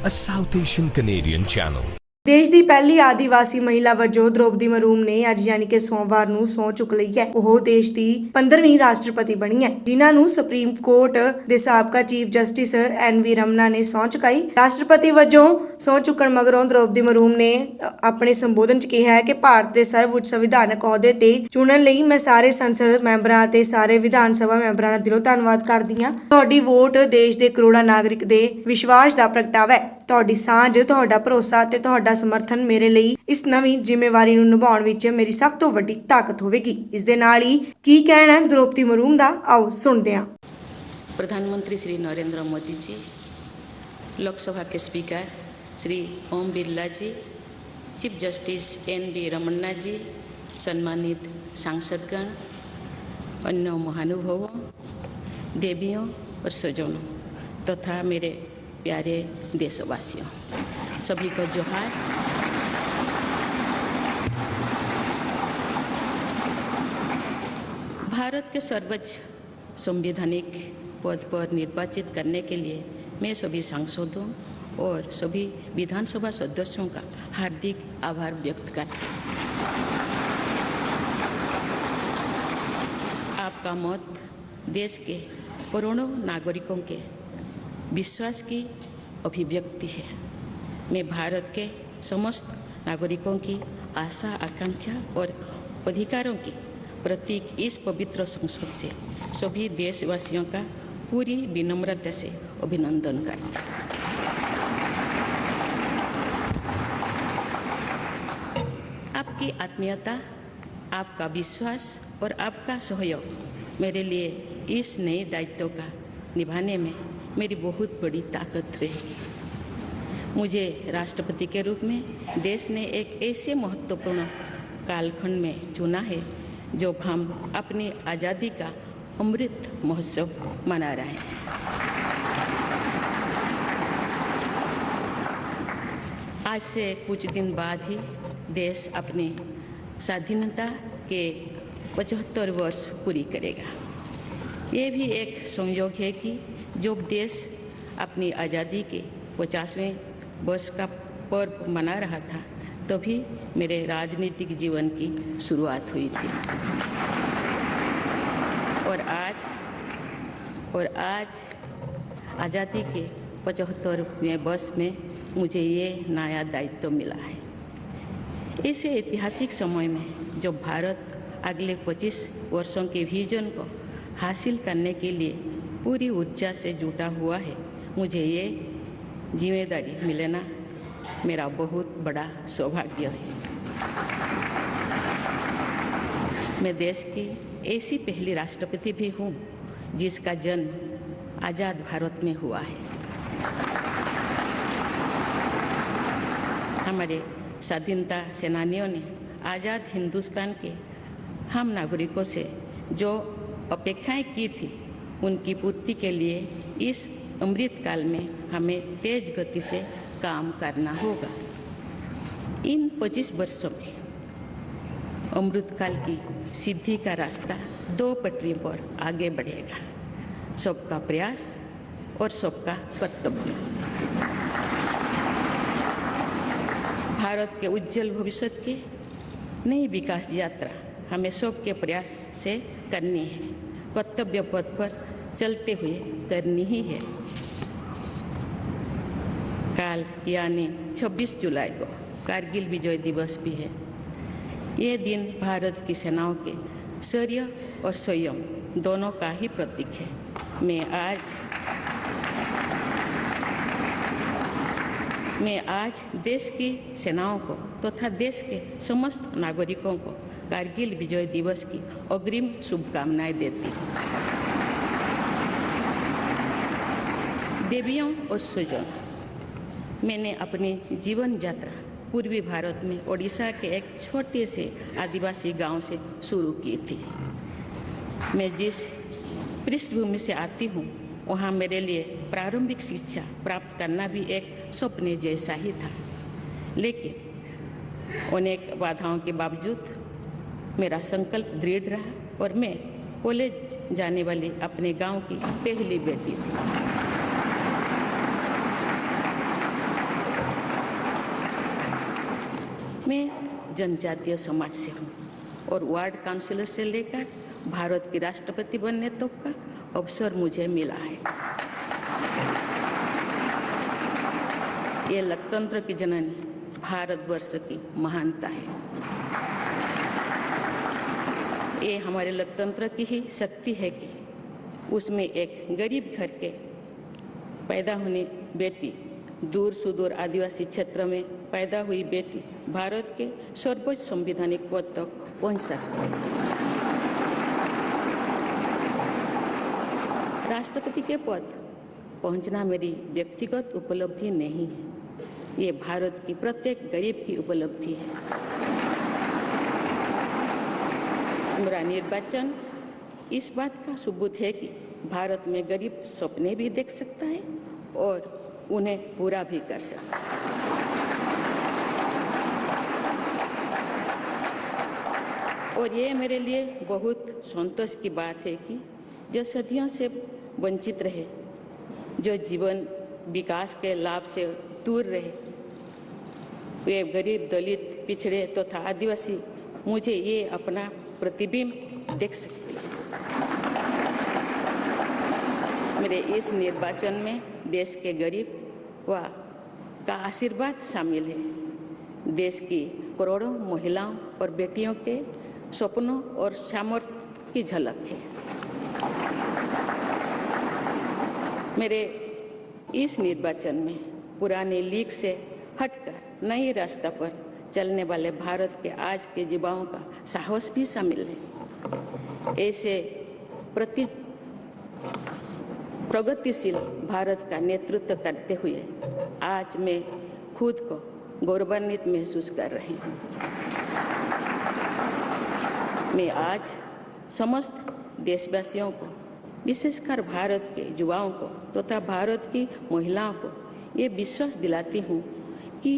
a South Asian Canadian channel. देश ਦੀ ਪਹਿਲੀ ਆਦੀਵਾਸੀ ਮਹਿਲਾ ਵਜੋਂ ਦ੍ਰੋਪਦੀ ਮਰੂਮ ਨੇ ਅੱਜ ਯਾਨੀ ਕਿ ਸੋਮਵਾਰ ਨੂੰ ਸਹੁੰ ਚੁੱਕ ਲਈ ਹੈ। ਉਹ ਦੇਸ਼ ਦੀ 15ਵੀਂ ਰਾਸ਼ਟਰਪਤੀ ਬਣੀ ਹੈ, ਜਿਨ੍ਹਾਂ ਨੂੰ ਸੁਪਰੀਮ ਕੋਰਟ ਦੇ ਸਾਬਕਾ ਚੀਫ ਜਸਟਿਸ NV ਰਮਨਾ ਨੇ ਸਹੁੰ ਚੁਕਾਈ। ਰਾਸ਼ਟਰਪਤੀ ਵਜੋਂ ਸਹੁੰ ਚੁੱਕਣ ਮਗਰੋਂ ਦ੍ਰੋਪਦੀ ਮਰੂਮ ਨੇ ਆਪਣੇ ਸੰਬੋਧਨ 'ਚ ਕਿਹਾ ਹੈ ਕਿ ਭਾਰਤ ਦੇ ਸਰਵਉੱਚ ਸੰਵਿਧਾਨਕ ਅਹੁਦੇ ਤੇ ਚੁਣਨ ਲਈ ਮੈਂ ਸਾਰੇ ਸੰਸਦ ਮੈਂਬਰਾਂ ਅਤੇ ਸਾਰੇ ਵਿਧਾਨ ਸਭਾ ਮੈਂਬਰਾਂ ਦਾ ਦਿਲੋਂ ਧੰਨਵਾਦ ਕਰਦੀ ਹਾਂ। ਤੁਹਾਡੀ ਵੋਟ ਦੇਸ਼ ਦੇ ਕਰੋੜਾਂ ਨਾਗਰਿਕ ਦੇ ਵਿਸ਼ਵਾਸ ਦਾ ਪ੍ਰਗਟਾਵਾ ਹੈ। ਤੁਹਾਡੀ ਸਾਂਝ, ਤੁਹਾਡਾ ਭਰੋਸਾ ਤੇ ਤੁਹਾਡਾ ਸਮਰਥਨ ਮੇਰੇ ਲਈ ਇਸ ਨਵੀਂ ਜ਼ਿੰਮੇਵਾਰੀ ਨੂੰ ਨਿਭਾਉਣ ਵਿੱਚ ਮੇਰੀ ਸਭ ਤੋਂ ਵੱਡੀ ਤਾਕਤ ਹੋਵੇਗੀ। ਇਸ ਦੇ ਨਾਲ ਹੀ ਕੀ ਕਹਿਣਾ ਹੈ ਦ੍ਰੋਪਦੀ ਮਰੂਮ ਦਾ, ਆਓ ਸੁਣਦੇ ਹਾਂ। प्रधानमंत्री श्री नरेंद्र मोदी जी, लोकसभा के स्पीकर श्री ओम बिरला जी, चीफ जस्टिस NV रमन्ना जी, सम्मानित सांसदगण, अन्य महानुभावों, देवियों और स्वजनों तथा मेरे प्यारे देशवासियों, सभी को जोहार। भारत के सर्वोच्च संवैधानिक पद पर निर्वाचित करने के लिए मैं सभी सांसदों और सभी विधानसभा सदस्यों का हार्दिक आभार व्यक्त करती हूँ। आपका मत देश के करोड़ों नागरिकों के विश्वास की अभिव्यक्ति है। मैं भारत के समस्त नागरिकों की आशा, आकांक्षा और अधिकारों की प्रतीक इस पवित्र संसद से सभी देशवासियों का पूरी विनम्रता से अभिनंदन करता हूँ। आपकी आत्मीयता, आपका विश्वास और आपका सहयोग मेरे लिए इस नए दायित्व का निभाने में मेरी बहुत बड़ी ताकत रहेगी। मुझे राष्ट्रपति के रूप में देश ने एक ऐसे महत्वपूर्ण कालखंड में चुना है जब हम अपनी आज़ादी का अमृत महोत्सव मना रहे हैं। आज से कुछ दिन बाद ही देश अपनी स्वाधीनता के 75 वर्ष पूरी करेगा। ये भी एक संयोग है कि जब देश अपनी आज़ादी के 50वें वर्ष का पर्व मना रहा था, तभी मेरे राजनीतिक जीवन की शुरुआत हुई थी। और आज आज़ादी के 75वें वर्ष में मुझे ये नया दायित्व मिला है। ऐसे ऐतिहासिक समय में जब भारत अगले 25 वर्षों के विजन को हासिल करने के लिए पूरी ऊर्जा से जुटा हुआ है, मुझे ये जिम्मेदारी मिलना मेरा बहुत बड़ा सौभाग्य है। मैं देश की ऐसी पहली राष्ट्रपति भी हूँ जिसका जन्म आज़ाद भारत में हुआ है। हमारे स्वाधीनता सेनानियों ने आज़ाद हिंदुस्तान के हम नागरिकों से जो अपेक्षाएं की थी, उनकी पूर्ति के लिए इस अमृत काल में हमें तेज गति से काम करना होगा। इन 25 वर्षों में अमृत काल की सिद्धि का रास्ता 2 पटरी पर आगे बढ़ेगा, सबका प्रयास और सबका कर्तव्य। भारत के उज्जवल भविष्य की नई विकास यात्रा हमें सबके प्रयास से करनी है, कर्तव्य पथ पर चलते हुए करनी ही है। कल यानी 26 जुलाई को कारगिल विजय दिवस भी है। ये दिन भारत की सेनाओं के शौर्य और संयम दोनों का ही प्रतीक है। मैं आज देश की सेनाओं को तथा देश के समस्त नागरिकों को कारगिल विजय दिवस की अग्रिम शुभकामनाएं देती हूँ। देवियों और स्वजनों, मैंने अपनी जीवन यात्रा पूर्वी भारत में ओडिशा के एक छोटे से आदिवासी गांव से शुरू की थी। मैं जिस पृष्ठभूमि से आती हूँ, वहाँ मेरे लिए प्रारंभिक शिक्षा प्राप्त करना भी एक सपने जैसा ही था, लेकिन अनेक बाधाओं के बावजूद मेरा संकल्प दृढ़ रहा और मैं कॉलेज जाने वाली अपने गांव की पहली बेटी थी। मैं जनजातीय समाज से हूँ और वार्ड काउंसिलर से लेकर भारत की राष्ट्रपति बनने तक का अवसर मुझे मिला है। ये लोकतंत्र की जननी भारतवर्ष की महानता है। ये हमारे लोकतंत्र की ही शक्ति है कि उसमें एक गरीब घर के पैदा होने बेटी, दूर सुदूर आदिवासी क्षेत्र में पैदा हुई बेटी भारत के सर्वोच्च संवैधानिक पद तक पहुंच सकती है। राष्ट्रपति के पद पहुंचना मेरी व्यक्तिगत उपलब्धि नहीं है, ये भारत की प्रत्येक गरीब की उपलब्धि है। मेरा निर्वाचन इस बात का सबूत है कि भारत में गरीब सपने भी देख सकता है और उन्हें पूरा भी कर सकता है। और ये मेरे लिए बहुत संतोष की बात है कि जो सदियों से वंचित रहे, जो जीवन विकास के लाभ से दूर रहे, वे गरीब, दलित, पिछड़े तथा आदिवासी मुझे ये अपना प्रतिबिंब देख सकते हैं। मेरे इस निर्वाचन में देश के गरीब व का आशीर्वाद शामिल है। देश की करोड़ों महिलाओं और बेटियों के सपनों और सामर्थ्य की झलक है। मेरे इस निर्वाचन में पुराने लीग से हटकर नए रास्ते पर चलने वाले भारत के आज के युवाओं का साहस भी शामिल है। ऐसे प्रगतिशील भारत का नेतृत्व करते हुए आज मैं खुद को गौरवान्वित महसूस कर रही हूँ। मैं आज समस्त देशवासियों को, विशेषकर भारत के युवाओं को तथा भारत की महिलाओं को ये विश्वास दिलाती हूँ कि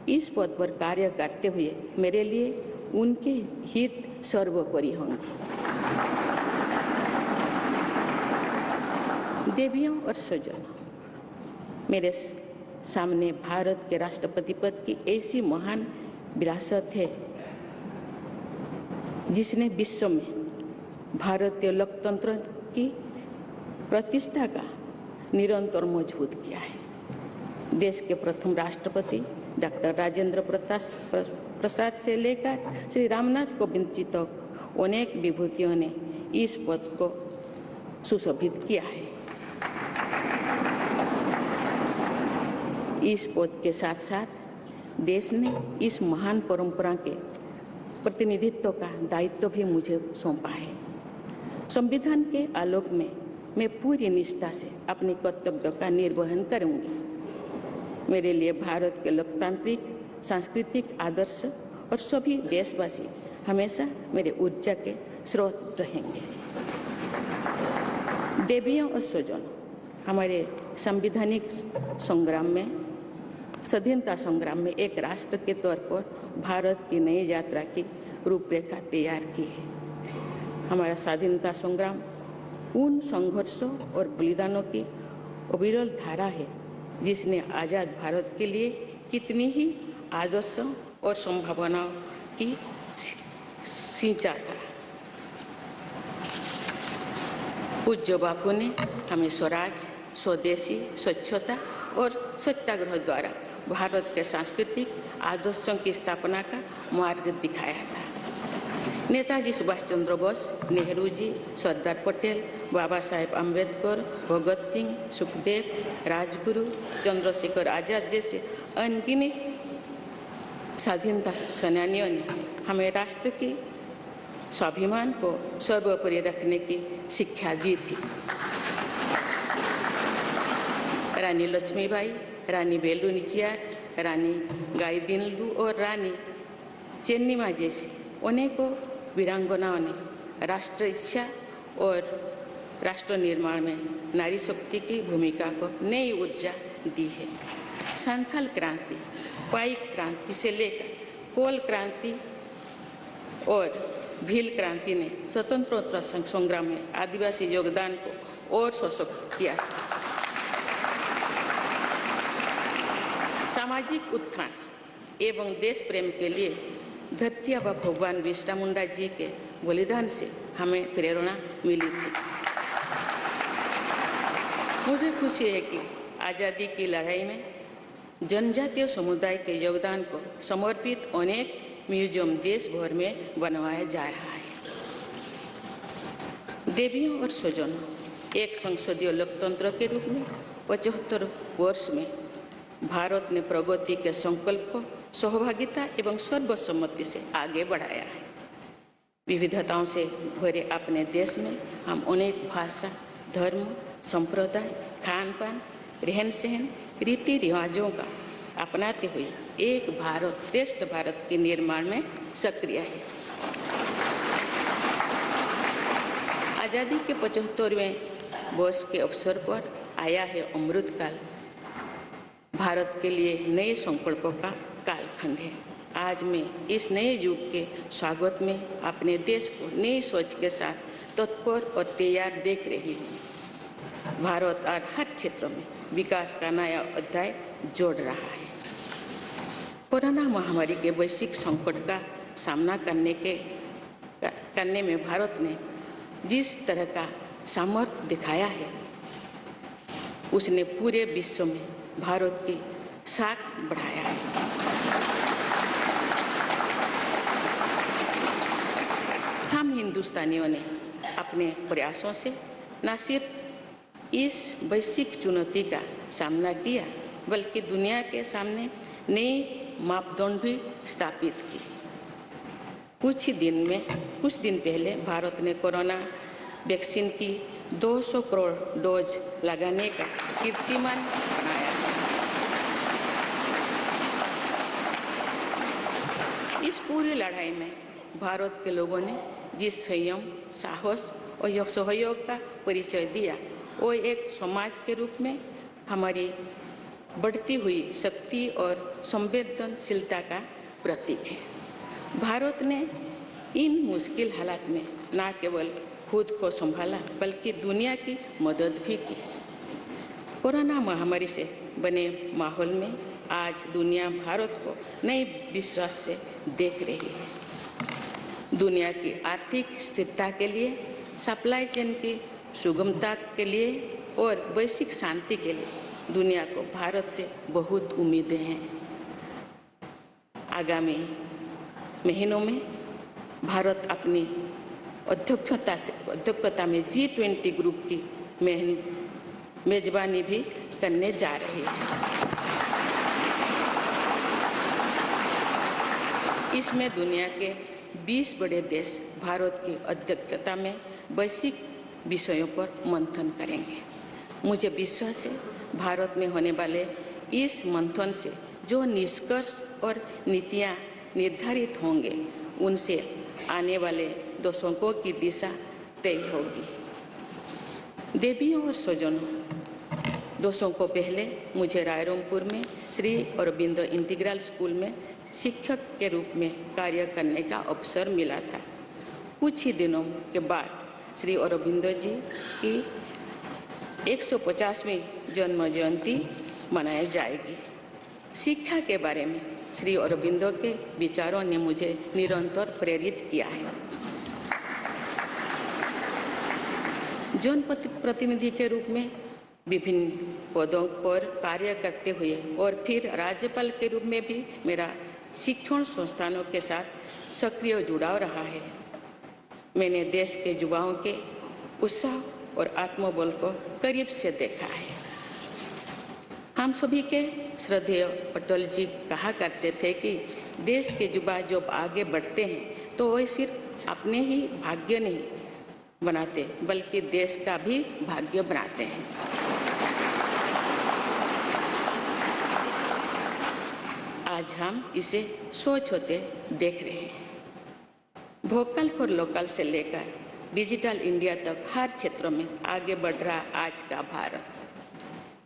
इस पद पर कार्य करते हुए मेरे लिए उनके हित सर्वोपरि होंगे। देवियों और स्वजनों, मेरे सामने भारत के राष्ट्रपति पद की ऐसी महान विरासत है जिसने विश्व में भारतीय लोकतंत्र की प्रतिष्ठा का निरंतर मजबूत किया है। देश के प्रथम राष्ट्रपति डॉक्टर राजेंद्र प्रसाद से लेकर श्री रामनाथ कोविंद जी तक अनेक विभूतियों ने इस पद को सुशोभित किया है। इस पद के साथ साथ देश ने इस महान परंपरा के प्रतिनिधित्व का दायित्व भी मुझे सौंपा है। संविधान के आलोक में मैं पूरी निष्ठा से अपने कर्तव्यों का निर्वहन करूंगी। मेरे लिए भारत के लोकतांत्रिक सांस्कृतिक आदर्श और सभी देशवासी हमेशा मेरे ऊर्जा के स्रोत रहेंगे। देवियों और स्वजनों, हमारे संवैधानिक संग्राम में, स्वाधीनता संग्राम में एक राष्ट्र के तौर पर भारत की नई यात्रा की रूपरेखा तैयार की है। हमारा स्वाधीनता संग्राम उन संघर्षों और बलिदानों की अविरल धारा है जिसने आज़ाद भारत के लिए कितनी ही आदर्शों और संभावनाओं की सिंचा था। पूज्य बापू ने हमें स्वराज, स्वदेशी, स्वच्छता और सत्याग्रह द्वारा भारत के सांस्कृतिक आदर्शों की स्थापना का मार्ग दिखाया था। नेताजी सुभाष चंद्र बोस, नेहरू जी, सरदार पटेल, बाबा साहेब अम्बेडकर, भगत सिंह, सुखदेव, राजगुरु, चंद्रशेखर आजाद जैसे अनगिनत स्वाधीनता सेनानियों ने हमें राष्ट्र की स्वाभिमान को सर्वोपरि रखने की शिक्षा दी थी। रानी लक्ष्मीबाई, रानी वेलु नाचियार, रानी गाईदिन्लु और रानी चेन्निमा जैसी अनेकों वीरांगनाओं ने राष्ट्र इच्छा और राष्ट्र निर्माण में नारी शक्ति की भूमिका को नई ऊर्जा दी है। संथाल क्रांति, पाइक क्रांति से लेकर कोल क्रांति और भील क्रांति ने स्वतंत्रता संग्राम में आदिवासी योगदान को और सशक्त किया। सामाजिक उत्थान एवं देश प्रेम के लिए धरती आबा भगवान बिरसा मुंडा जी के बलिदान से हमें प्रेरणा मिली थी। मुझे खुशी है कि आज़ादी की लड़ाई में जनजातीय समुदाय के योगदान को समर्पित अनेक म्यूजियम देश भर में बनवाया जा रहा है। देवियों और स्वजनों, एक संसदीय लोकतंत्र के रूप में 75 वर्ष में भारत ने प्रगति के संकल्प को सहभागिता एवं सर्वसम्मति से आगे बढ़ाया है। विविधताओं से भरे अपने देश में हम अनेक भाषा, धर्म, संप्रदाय, खान पान, रहन सहन, रीति रिवाजों का अपनाते हुए एक भारत श्रेष्ठ भारत के निर्माण में सक्रिय है। आज़ादी के 75वें वर्ष के अवसर पर आया है अमृतकाल। भारत के लिए नए संकल्पों का कालखंड है। आज मैं इस नए युग के स्वागत में अपने देश को नई सोच के साथ तत्पर और तैयार देख रही हूँ। भारत आज हर क्षेत्र में विकास का नया अध्याय जोड़ रहा है। कोरोना महामारी के वैश्विक संकट का सामना करने में भारत ने जिस तरह का सामर्थ्य दिखाया है, उसने पूरे विश्व में भारत की साख बढ़ाया है। हम हिंदुस्तानियों ने अपने प्रयासों से न सिर्फ इस वैश्विक चुनौती का सामना किया, बल्कि दुनिया के सामने नए मापदंड भी स्थापित की। कुछ दिन पहले भारत ने कोरोना वैक्सीन की 200 करोड़ डोज लगाने का कीर्तिमान बनाया। इस पूरी लड़ाई में भारत के लोगों ने जिस संयम, साहस और सहयोग का परिचय दिया, वो एक समाज के रूप में हमारी बढ़ती हुई शक्ति और संवेदनशीलता का प्रतीक है। भारत ने इन मुश्किल हालात में न केवल खुद को संभाला, बल्कि दुनिया की मदद भी की। कोरोना महामारी से बने माहौल में आज दुनिया भारत को नए विश्वास से देख रही है। दुनिया की आर्थिक स्थिरता के लिए, सप्लाई चेन की सुगमता के लिए और वैश्विक शांति के लिए दुनिया को भारत से बहुत उम्मीदें हैं। आगामी महीनों में भारत अपनी अध्यक्षता में G20 ग्रुप की मेजबानी भी करने जा रही है। इसमें दुनिया के 20 बड़े देश भारत की अध्यक्षता में वैश्विक विषयों पर मंथन करेंगे। मुझे विश्वास है भारत में होने वाले इस मंथन से जो निष्कर्ष और नीतियां निर्धारित होंगे, उनसे आने वाले दशकों की दिशा तय होगी। देवियों और स्वजनों, दशकों पहले मुझे रायरंगपुर में श्री अरबिंदो इंटीग्रल स्कूल में शिक्षक के रूप में कार्य करने का अवसर मिला था। कुछ ही दिनों के बाद श्री अरबिंदो जी की 150वीं जन्म जयंती मनाई जाएगी। शिक्षा के बारे में श्री अरबिंदो के विचारों ने मुझे निरंतर प्रेरित किया है। जनप्रतिनिधि के रूप में विभिन्न पदों पर कार्य करते हुए और फिर राज्यपाल के रूप में भी मेरा शिक्षण संस्थानों के साथ सक्रिय जुड़ाव रहा है। मैंने देश के युवाओं के उत्साह और आत्मबल को करीब से देखा है। हम सभी के श्रद्धेय अटल जी कहा करते थे कि देश के युवा जब आगे बढ़ते हैं तो वे सिर्फ अपने ही भाग्य नहीं बनाते, बल्कि देश का भी भाग्य बनाते हैं। आज हम इसे सोच होते देख रहे हैं। वोकल फॉर लोकल से लेकर डिजिटल इंडिया तक हर क्षेत्र में आगे बढ़ रहा आज का भारत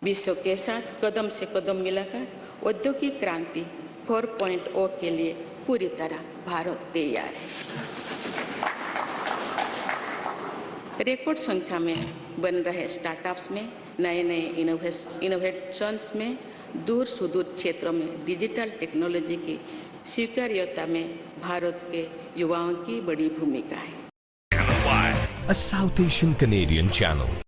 विश्व के साथ कदम से कदम मिलाकर औद्योगिक क्रांति 4.0 के लिए पूरी तरह भारत तैयार है। रिकॉर्ड संख्या में बन रहे स्टार्टअप्स में, नए नए इनोवेशंस में दूर सुदूर क्षेत्रों में डिजिटल टेक्नोलॉजी की स्वीकार्यता में भारत के युवाओं की बड़ी भूमिका है। A South Asian Canadian channel.